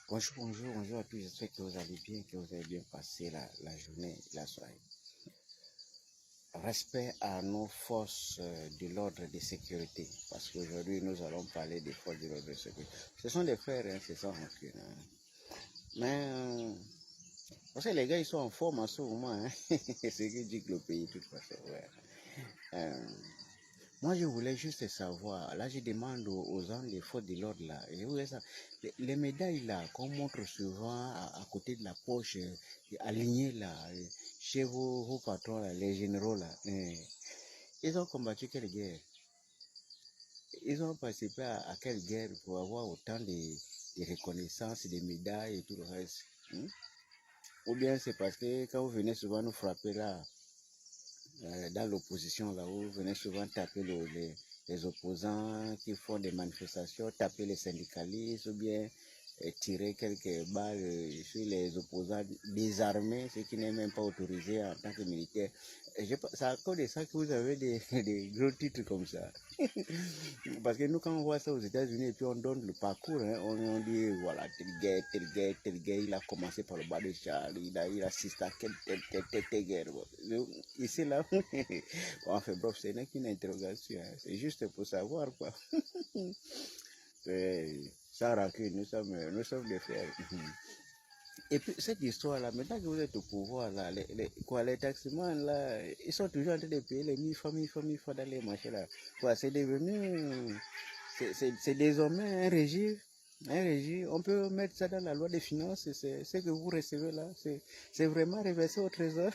Bonjour, bonjour, bonjour à tous. J'espère que vous allez bien, que vous avez bien passé la journée, la soirée. Respect à nos forces de l'ordre de sécurité, parce qu'aujourd'hui nous allons parler des forces de l'ordre de sécurité. Ce sont des frères, hein, c'est sans rancune. Hein. Mais parce que les gars ils sont en forme en ce moment, hein. C'est ce qui dit que le pays, de toute façon. Ouais. Moi, je voulais juste savoir, là, je demande aux gens des forces de l'ordre, là, je voulais savoir, les médailles, là, qu'on montre souvent à côté de la poche, alignées, là, chez vos patrons, là, les généraux, là, ils ont combattu quelle guerre? Ils ont participé à quelle guerre pour avoir autant de reconnaissances, de médailles et tout le reste? Ou bien c'est parce que quand vous venez souvent nous frapper, là, dans l'opposition, là où vous venez souvent taper les opposants qui font des manifestations, taper les syndicalistes ou bien tirer quelques balles sur les opposants désarmés, ceux qui n'est même pas autorisés en tant que militaires. C'est à cause de ça que vous avez des gros titres comme ça. Parce que nous, quand on voit ça aux États-Unis et puis on donne le parcours, hein, on dit voilà, tel gars, il a commencé par le bas de Charles, il assisté à telle guerre. Ici, là, bon, enfin, bref, ce n'est qu'une interrogation, hein. C'est juste pour savoir, quoi. Sans rancune, nous sommes des frères. Et puis, cette histoire-là, maintenant que vous êtes au pouvoir, là, les taximans, là, ils sont toujours en train de payer les 1000 fois dans les marchés, là. Quoi, c'est devenu, c'est désormais un régime. On peut mettre ça dans la loi des finances, c'est ce que vous recevez là, c'est vraiment reversé au trésor.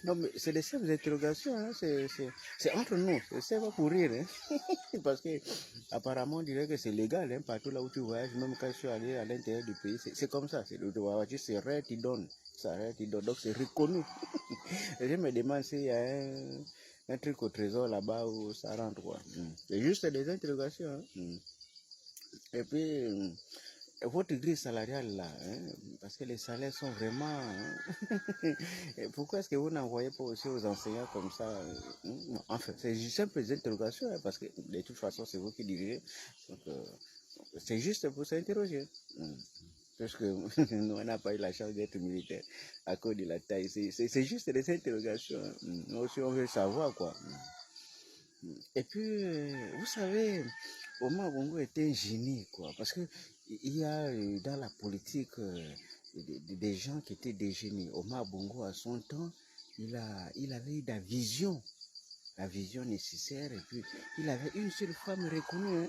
Non, mais c'est des simples interrogations, hein, c'est entre nous, c'est pas pour rire, hein. Parce que apparemment on dirait que c'est légal, hein, partout là où tu voyages, même quand je suis allé à l'intérieur du pays, c'est comme ça, c'est le voiture, c'est rare, tu donnes, ça rare, tu donnes, donc c'est reconnu. Et je me demande s'il y a un truc au trésor là-bas où ça rentre, quoi. C'est juste des interrogations, hein. Et puis, votre grille salariale là, hein, parce que les salaires sont vraiment... Hein, pourquoi est-ce que vous n'envoyez pas aussi aux enseignants comme ça? Enfin, c'est juste simple interrogation, hein, parce que de toute façon, c'est vous qui dirigez. Donc, c'est juste pour s'interroger. Parce que nous, on n'a pas eu la chance d'être militaire à cause de la taille. C'est juste des interrogations. Hein. Nous aussi, on veut savoir, quoi. Et puis, vous savez, Omar Bongo était un génie, quoi. Parce que il y a dans la politique des gens qui étaient des génies. Omar Bongo, à son temps, il avait eu la vision nécessaire. Et puis, il avait une seule femme reconnue, hein,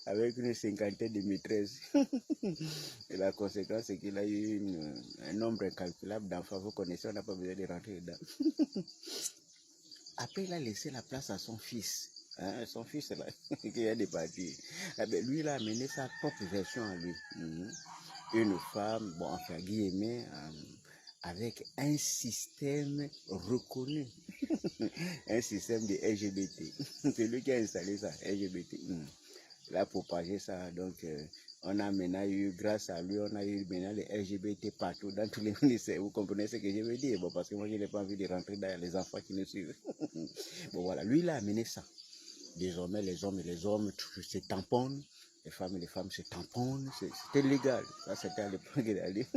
avec une cinquantaine de maîtresses. Et la conséquence, c'est qu'il a eu un nombre incalculable d'enfants. Vous connaissez, on n'a pas besoin de rentrer dedans. Après, il a laissé la place à son fils. Hein, son fils, là, qui est débattu. Eh ben, lui, il a amené sa propre version à lui. Une femme, bon, enfin, guillemets, avec un système reconnu. Un système de LGBT. C'est lui qui a installé ça, LGBT. Il a propagé ça, donc... on a maintenant eu, grâce à lui, on a eu maintenant les LGBT partout dans tous les ministères. Vous comprenez ce que je veux dire? Bon, parce que moi, je n'ai pas envie de rentrer dans les enfants qui nous suivent. Bon, voilà, lui, il a amené ça. Désormais, les hommes se tamponnent. Les femmes se tamponnent. C'était légal. Ça, c'était à l'époque d'aller.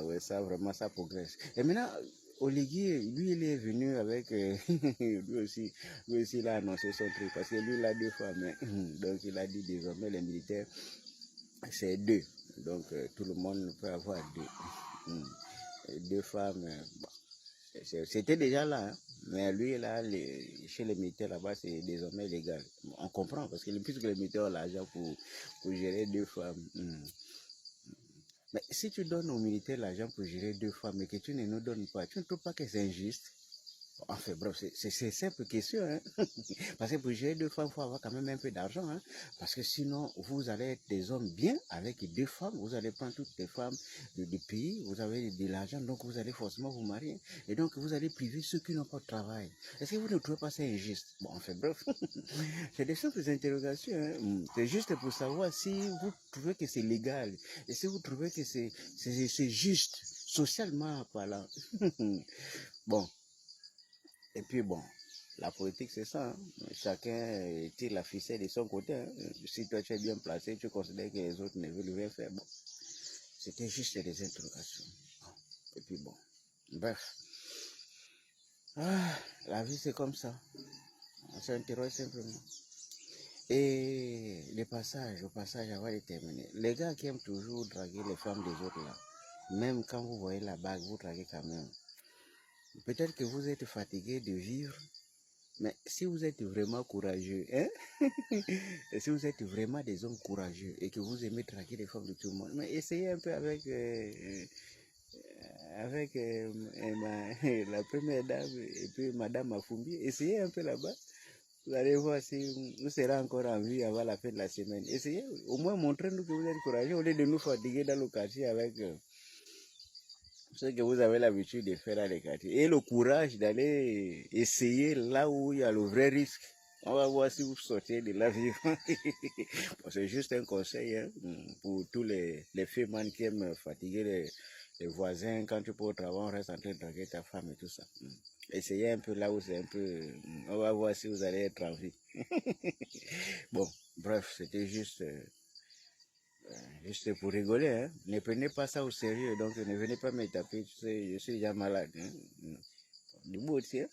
Ouais, ça, vraiment, ça progresse. Et maintenant, Oligui, lui, il est venu avec, lui aussi, il a annoncé son truc, parce que lui, il a deux femmes, hein. Donc, il a dit désormais, les militaires, c'est deux. Donc, tout le monde peut avoir deux femmes. Bon, c'était déjà là, hein. Mais lui, là, chez les militaires là-bas, c'est désormais légal. On comprend, parce que puisque les militaires ont l'argent pour gérer deux femmes. Mais si tu donnes aux militaires l'argent pour gérer deux femmes et que tu ne nous donnes pas, tu ne trouves pas que c'est injuste? Enfin bref, c'est simple question, hein. Parce que pour gérer deux femmes, il faut avoir quand même un peu d'argent, hein. Parce que sinon, vous allez être des hommes bien avec deux femmes, vous allez prendre toutes les femmes du pays, vous avez de l'argent, donc vous allez forcément vous marier. Et donc vous allez priver ceux qui n'ont pas de travail. Est-ce que vous ne trouvez pas ça injuste? Bon, enfin bref, c'est des simples interrogations, hein. C'est juste pour savoir si vous trouvez que c'est légal, et si vous trouvez que c'est juste, socialement parlant. Bon. Et puis bon, La politique, c'est ça. Hein. Chacun tire la ficelle de son côté. Hein. Si toi, tu es bien placé, tu considères que les autres ne veulent rien faire. Bon, c'était juste des interrogations. Et puis bon, bref. Ah, la vie, c'est comme ça. On s'interroge simplement. Et au passage, avant de terminer, les gars qui aiment toujours draguer les femmes des autres là, même quand vous voyez la bague, vous draguez quand même. Peut-être que vous êtes fatigué de vivre, mais si vous êtes vraiment courageux, hein, et si vous êtes vraiment des hommes courageux et que vous aimez draguer les femmes de tout le monde, mais essayez un peu avec la première dame et puis Madame Mafumbi, essayez un peu là-bas. Vous allez voir si vous serez encore en vie avant la fin de la semaine. Essayez, au moins montrez-nous que vous êtes courageux au lieu de nous fatiguer dans le quartier avec ce que vous avez l'habitude de faire dans les quartiers. Et le courage d'aller essayer là où il y a le vrai risque. On va voir si vous sortez de là vivant. C'est juste un conseil hein, pour tous les femmes qui aiment fatiguer les voisins. Quand tu peux au travail, on reste en train de draguer ta femme et tout ça. Essayez un peu là où c'est un peu... On va voir si vous allez être en vie. Bon, bref, c'était juste pour rigoler. Hein. Ne prenez pas ça au sérieux. Donc, ne venez pas me taper. Tu sais, je suis déjà malade. Hein. Du beau aussi. Hein.